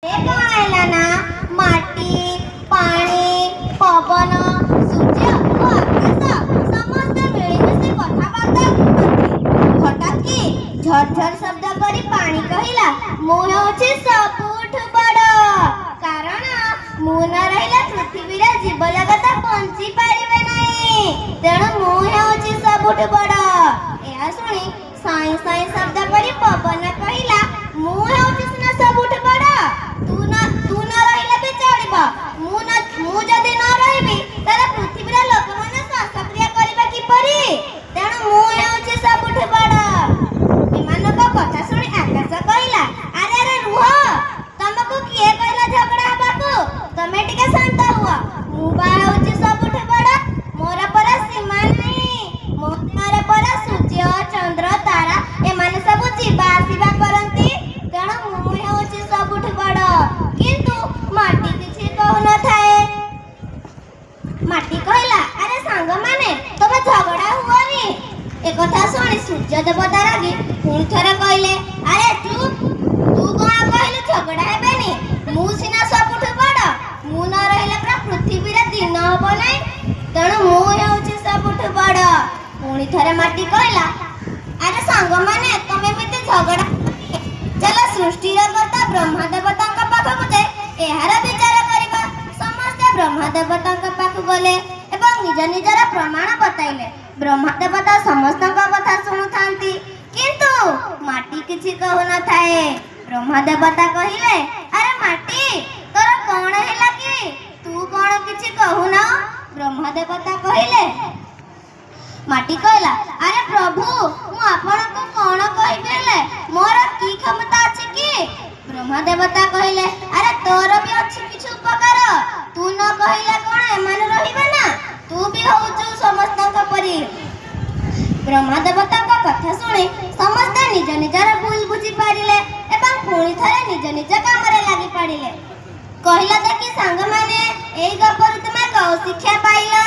कौन आइला ना माटी पानी पवन सूर्य और आकाश समस्त मिळमिशी कथाबार्ता हठात कि झरझर शब्द करी पानी कहिला मु हेउछि सबुठ बड़ कारण मु न रहिला पृथ्वी रे जीव जगत बंची पारिबे नहीं तेणु मु हेउछि सबुठ बड़। एहा सुनी साई साई शब्द करी पवन कहिला मु हेउछि सिना सबुठ बड़ तू न रहिला भी चलिबो मु जदि न रहिबी ताले पृथ्वी रे लोक माने श्वासक्रिया करिबा किपरि तेणु मु हेउछि सबुठ बड़। एमानक कथा सुनी आकाश कहिला अरे अरे रुह तमको किए कहला झगड़ा हबाकू तमे टिके शांत हुआ मु बा हेउछि सबुठ बड़ मोर पर सीमा नहीं मोर पर सूर्य चंद्र तारा एमाने सब जीवा आसीबा करंती तेणु मु हेउछि सबुठ बड़। किंतु माटी किछि कहू न थाए माटी कहला अरे सांग माने तमे झगड़ा हुआनी ए कथा सुनी सूर्य देवता रागी पुणी थरे कहले अरे तू कोन कहले झगड़ा हेबेनी मु सिना सबुठ बड़ मु न रहिले पूरा पृथ्वी रे दिन हबो नै तेणु मु हेउछि सबुठ बड़। पुणी थरे माटी कहला अरे सांग माने तमे मिते झगड़ा चल सृष्टि रे कर्ता ब्रह्मा देवतांक पाखकु जे एहार विचार करिबा समस्त ब्रह्मा देवतांक पाखु गले एवं निज निजर प्रमाण बताइले। ब्रह्मा देवता समस्तक कथा सुनुथांती किंतु माटी किछि कहू न थाए। ब्रह्मा देवता कहिले अरे माटी तोर कोन हैला कि तू कोन किछि कहू न। ब्रह्मा देवता कहिले माटी कहला अरे प्रभु मु आपनको कोन कहिबेले मोर की क्षमता अछि कि। ब्रह्मा देवता कहिले अरे तोर भी अछि किछु उपकार तू न कहिला कोन एमान रहिबे ना तू भी होउछु समस्तक परि। ब्रह्मा देवता का कथा सुनी समस्त निज निजर भूल बुझी पारिले एवं पुणी थरे निज निज काम रे लागि पाडिले। कहिला देखि सांग माने एई गपरु तुमे कौ शिक्षा पाइला।